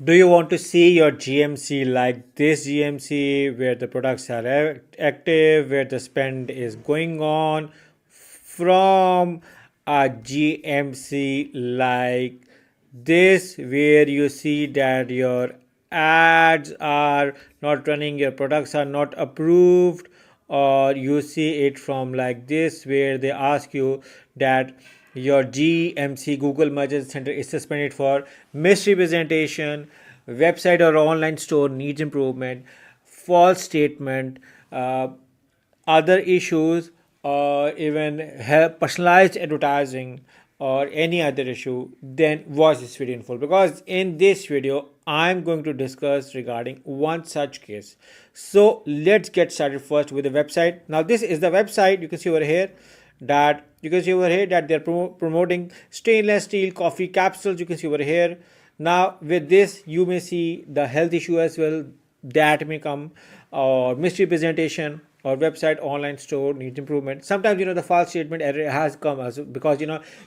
Do you want to see your GMC like this GMC where the products are active, where the spend is going on from a GMC like this where you see that your ads are not running, your products are not approved, or you see it from like this where they ask you that your GMC Google Merchant Center is suspended for misrepresentation, website or online store needs improvement, false statement, other issues, or even help personalized advertising or any other issue, then watch this video in full, because in this video I'm going to discuss regarding one such case. So let's get started first with the website. Now this is the website. You can see over here that they're promoting stainless steel coffee capsules. You can see over here. Now with this you may see the health issue as well that may come, or misrepresentation, or website online store needs improvement. Sometimes the false statement error has come as because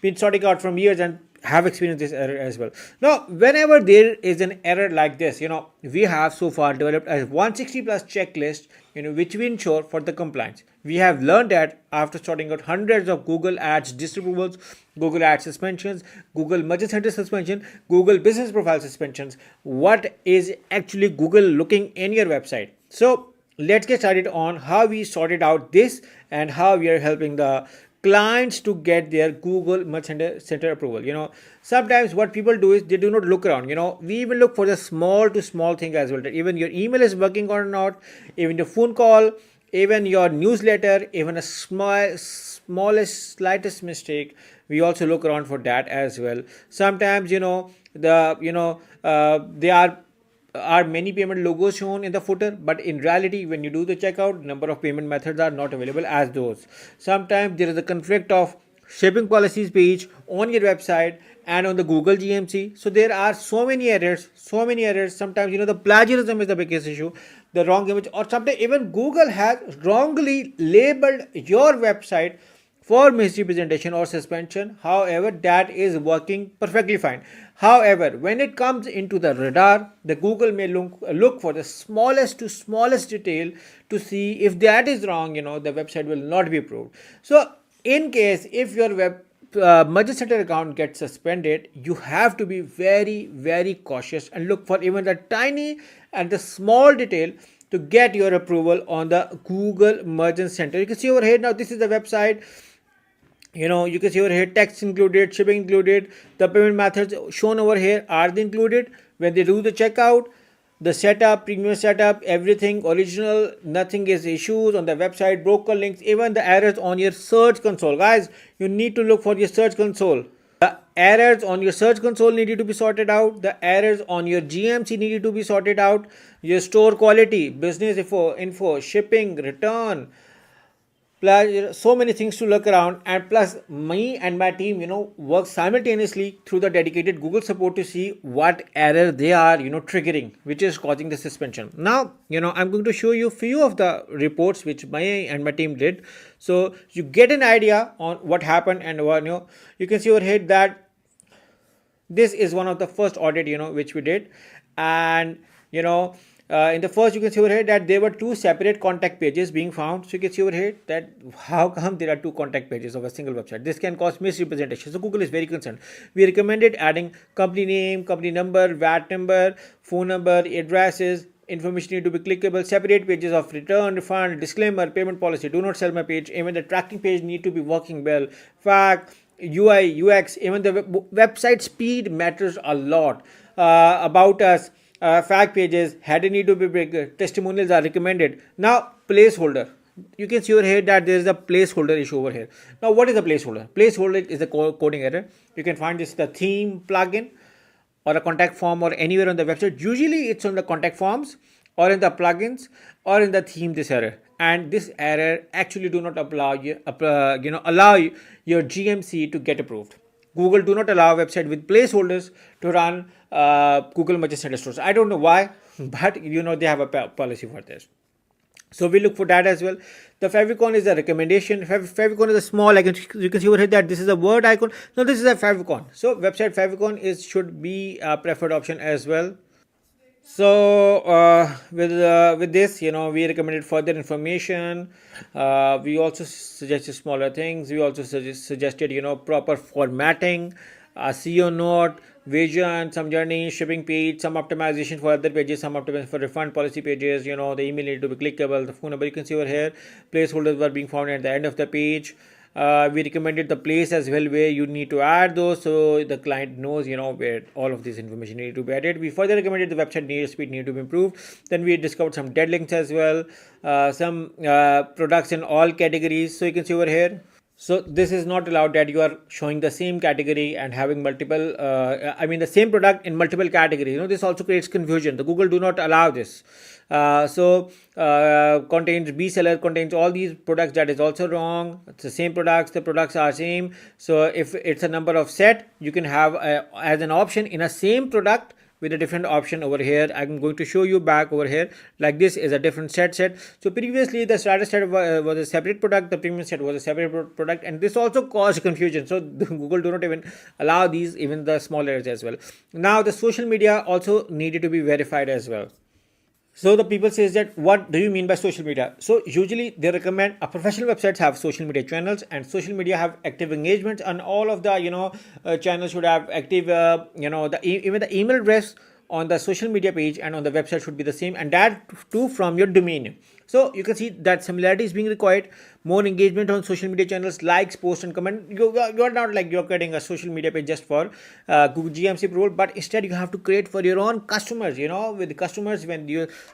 been sorting out from years and have experienced this error as well. Now whenever there is an error like this, we have so far developed a 160 plus checklist, which we ensure for the compliance. We have learned that after sorting out hundreds of Google Ads disapprovals, Google Ads suspensions, Google Merchant Center suspension, Google Business Profile suspensions, what is actually Google looking in your website. So let's get started on how we sorted out this and how we are helping the clients to get their Google Merchant Center approval. Sometimes what people do is they do not look around. We even look for the small to small thing as well, that even your email is working or not, even your phone call, even your newsletter, even a smallest slightest mistake, we also look around for that as well. Sometimes there are many payment logos shown in the footer, but in reality when you do the checkout, number of payment methods are not available as those. Sometimes there is a conflict of shipping policies page on your website and on the Google GMC. So there are so many errors. Sometimes the plagiarism is the biggest issue, the wrong image, or sometimes even Google has wrongly labeled your website for misrepresentation or suspension. However, that is working perfectly fine. However, when it comes into the radar, the Google may look for the smallest to smallest detail to see if that is wrong, the website will not be approved. So in case if your Merchant Center account gets suspended, you have to be very, very cautious and look for even the tiny and the small detail to get your approval on the Google Merchant Center. You can see over here now, this is the website. You can see over here text included, shipping included, the payment methods shown over here are the included. When they do the checkout, the setup, premium setup, everything original, nothing is issues on the website, broker links, even the errors on your search console. Guys, you need to look for your search console. The errors on your search console needed to be sorted out. The errors on your GMC needed to be sorted out. Your store quality, business info, shipping, return, plus so many things to look around, and plus me and my team work simultaneously through the dedicated Google support to see what error they are triggering, which is causing the suspension. Now I'm going to show you few of the reports which my and my team did, so you get an idea on what happened. And you can see over here that this is one of the first audit which we did. And in the first, you can see over here that there were two separate contact pages being found. So you can see over here that how come there are two contact pages of a single website. This can cause misrepresentation. So Google is very concerned. We recommended adding company name, company number, VAT number, phone number, addresses. Information need to be clickable. Separate pages of return, refund, disclaimer, payment policy, do not sell my page. Even the tracking page need to be working well. Fact, UI, UX, even the website speed matters a lot. About us, fact pages, header need to be bigger, testimonials are recommended. Now placeholder, you can see over here that there is a placeholder issue over here. Now what is a placeholder? Placeholder is a coding error. You can find this in the theme plugin or a contact form or anywhere on the website. Usually it's on the contact forms or in the plugins or in the theme, this error. And this error actually do not allow your GMC to get approved. Google do not allow a website with placeholders to run Google Merchant Center stores. I don't know why, but they have a policy for this. So we look for that as well. The favicon is a recommendation. Favicon is a small icon. You can see over here that this is a word icon. No, this is a favicon. So website favicon should be a preferred option as well. So with this, we recommended further information. We also suggested smaller things. We also suggested proper formatting, SEO note, vision, some journey, shipping page, some optimization for other pages, some optimization for refund policy pages. The email need to be clickable. The phone number you can see over here. Placeholders were being found at the end of the page. We recommended the place as well where you need to add those, so the client knows where all of this information need to be added. We further recommended the website speed need to be improved. Then we discovered some dead links as well, some products in all categories. So you can see over here, so this is not allowed, that you are showing the same category and having multiple, the same product in multiple categories. This also creates confusion. The Google do not allow this. Contains B seller, contains all these products, that is also wrong. It's the same products, the products are same. So if it's a number of set, you can have as an option in a same product with a different option over here. I'm going to show you back over here, like this is a different set. So previously the starter set was a separate product, the premium set was a separate product, and this also caused confusion. So Google do not even allow these, even the small errors as well. Now the social media also needed to be verified as well. So the people says that, what do you mean by social media? So usually they recommend a professional websites have social media channels, and social media have active engagements, and all of the channels should have active even the email address on the social media page and on the website should be the same, and that too from your domain. So you can see that similarity is being required. More engagement on social media channels, likes, posts, and comment. You're not like you're creating a social media page just for Google GMC approval, but instead you have to create for your own customers. With the customers, when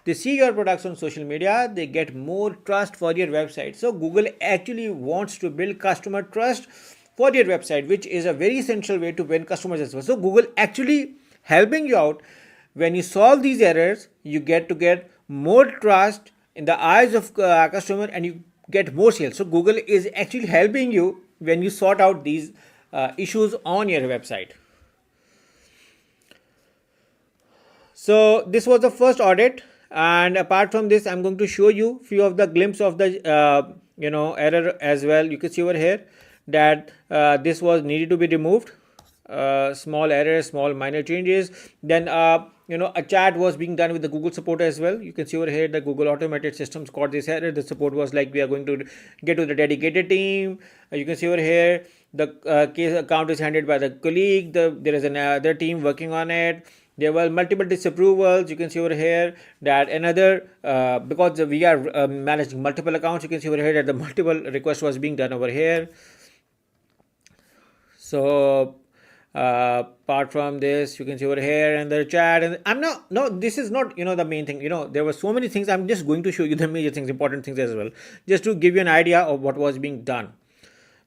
they see your products on social media, they get more trust for your website. So Google actually wants to build customer trust for your website, which is a very essential way to win customers as well. So Google actually helping you out. When you solve these errors, you get more trust in the eyes of customer, and you get more sales. So Google is actually helping you when you sort out these issues on your website. So this was the first audit, and apart from this, I'm going to show you few of the glimpse of the error as well. You can see over here that this was needed to be removed. Small errors, small minor changes. Then a chat was being done with the Google support as well. You can see over here the Google automated systems caught this error. The support was like, we are going to get to the dedicated team. You can see over here the case account is handled by the colleague. There is another team working on it. There were multiple disapprovals. You can see over here that another because we are managing multiple accounts. You can see over here that the multiple request was being done over here. So apart from this, you can see over here and the chat, and this is not the main thing. There were so many things. I'm just going to show you the major things, important things as well, just to give you an idea of what was being done.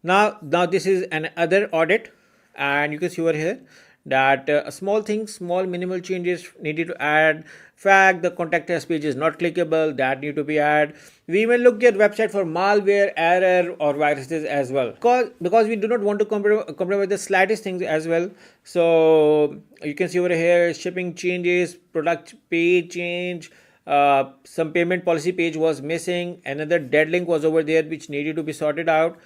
Now this is another audit, and you can see over here that small things, small minimal changes needed to add. Fact, the contact us page is not clickable, that need to be added. We even look at website for malware, error, or viruses as well, because we do not want to compromise the slightest things as well. So you can see over here shipping changes, product page change, some payment policy page was missing, another dead link was over there which needed to be sorted out.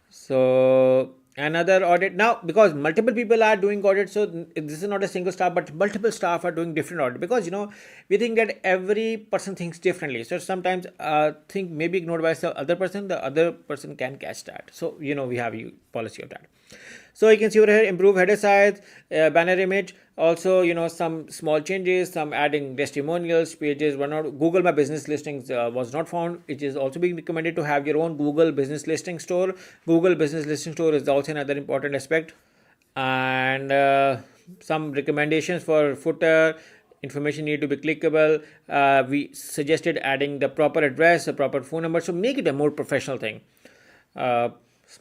So another audit, now because multiple people are doing audit, so this is not a single staff, but multiple staff are doing different audit, because we think that every person thinks differently. So sometimes think may be ignored by the other person can catch that. So we have a policy of that. So you can see over here, improve header size, banner image. Also, some small changes, some adding testimonials, pages were not. Google My Business Listings was not found. It is also being recommended to have your own Google Business Listing Store. Google Business Listing Store is also another important aspect. And some recommendations for footer. Information need to be clickable. We suggested adding the proper address, a proper phone number. So make it a more professional thing.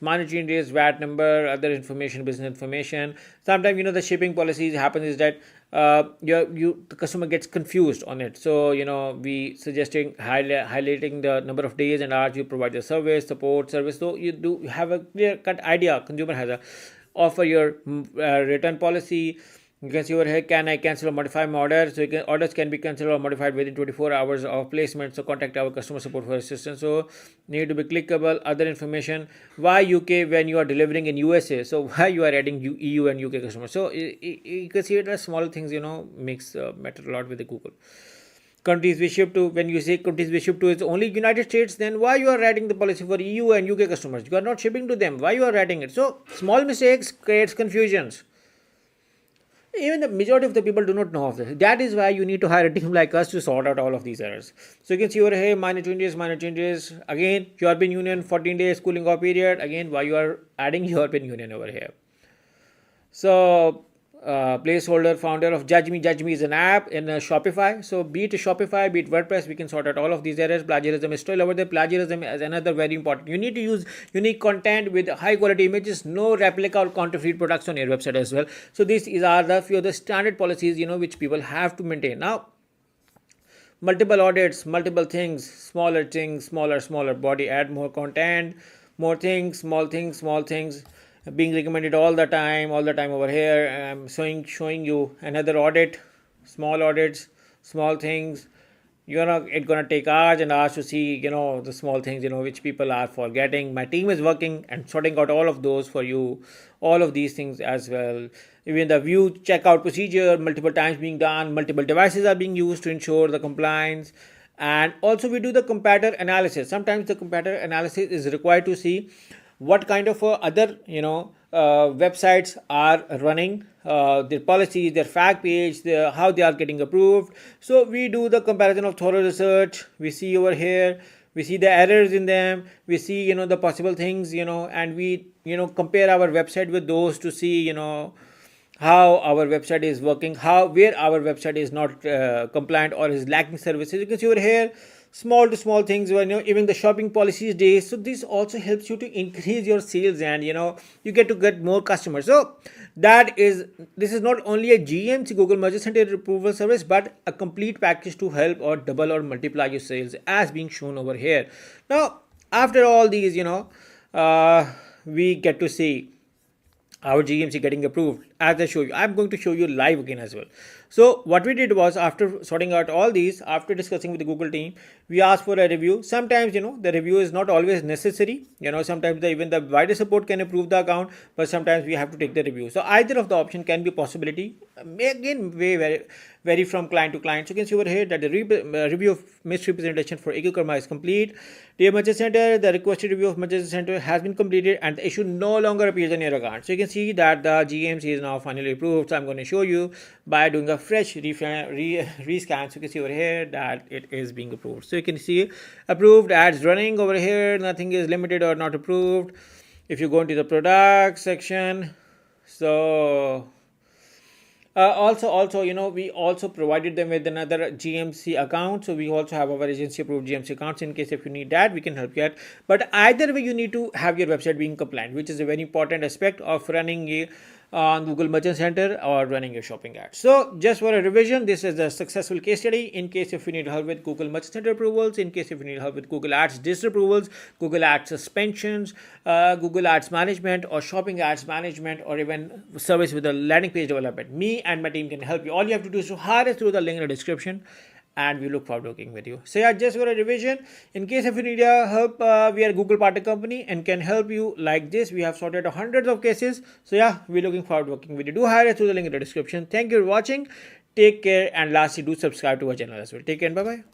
Minor changes, VAT number, other information, business information. Sometimes the shipping policies happen is that the customer gets confused on it. So we suggesting highlighting the number of days and hours you provide the support service. So you do have a clear cut idea. Consumer has a offer your return policy. You can see over here, can I cancel or modify my order? So orders can be cancelled or modified within 24 hours of placement. So contact our customer support for assistance. So need to be clickable. Other information. Why UK when you are delivering in USA? So why you are adding EU and UK customers? So you can see it as small things, makes matter a lot with the Google. Countries we ship to, when you say countries we ship to is only United States, then why you are writing the policy for EU and UK customers? You are not shipping to them. Why you are writing it? So small mistakes creates confusions. Even the majority of the people do not know of this. That is why you need to hire a team like us to sort out all of these errors. So you can see over here, minor changes. Again, European Union, 14 days cooling off period. Again, why you are adding European Union over here. So placeholder, founder of Judge Me is an app in Shopify. So be it Shopify, be it WordPress, we can sort out all of these errors. Plagiarism is still over there. Plagiarism is another very important. You need to use unique content with high quality images, no replica or counterfeit products on your website as well. So these are the few of the standard policies, which people have to maintain. Now, multiple audits, multiple things, smaller body, add more content, more things, small things being recommended all the time over here. I'm showing you another audit, small audits, small things. It's gonna take hours and hours to see the small things which people are forgetting. My team is working and sorting out all of those for you, all of these things as well. Even the view checkout procedure, multiple times being done, multiple devices are being used to ensure the compliance. And also we do the comparator analysis. Sometimes the comparator analysis is required to see what kind of other websites are running, their policies, their fact page, how they are getting approved. So we do the comparison of thorough research. We see over here, we see the errors in them, we see the possible things, and we compare our website with those to see how our website is working, where our website is not compliant or is lacking services. You can see over here, small to small things, even the shopping policies days. So this also helps you to increase your sales, and you get more customers. So this is not only a GMC, Google Merchant Center approval service, but a complete package to help or double or multiply your sales, as being shown over here. Now after all these, we get to see our GMC getting approved. As I show you, I'm going to show you live again as well. So what we did was, after sorting out all these, after discussing with the Google team, we asked for a review. Sometimes the review is not always necessary. Sometimes even the wider support can approve the account, but sometimes we have to take the review. So either of the option can be a possibility. Again, vary from client to client. So you can see over here that the review of misrepresentation for Eco Karma is complete. Dear Merchant Center, the requested review of Merchant Center has been completed and the issue no longer appears on your account. So you can see that the GMC is now finally approved. So I'm going to show you by doing a fresh rescan. So you can see over here that it is being approved. So you can see approved ads running over here. Nothing is limited or not approved. If you go into the product section, so also we also provided them with another GMC account. So we also have our agency approved GMC accounts. In case if you need that, we can help you out. But either way, you need to have your website being compliant, which is a very important aspect of running on Google Merchant Center or running your shopping ads. So just for a revision, this is a successful case study. In case if you need help with Google Merchant Center approvals, in case if you need help with Google Ads disapprovals, Google Ads suspensions, Google Ads management, or shopping ads management, or even service with the landing page development, me and my team can help you. All you have to do is to hire us through the link in the description, and we look forward to working with you. So yeah, just for a revision, in case if you need help, we are a Google partner company and can help you like this. We have sorted hundreds of cases. So yeah, we're looking forward to working with you. Do hire us through the link in the description. Thank you for watching. Take care, and lastly, do subscribe to our channel as well. Take care and bye-bye.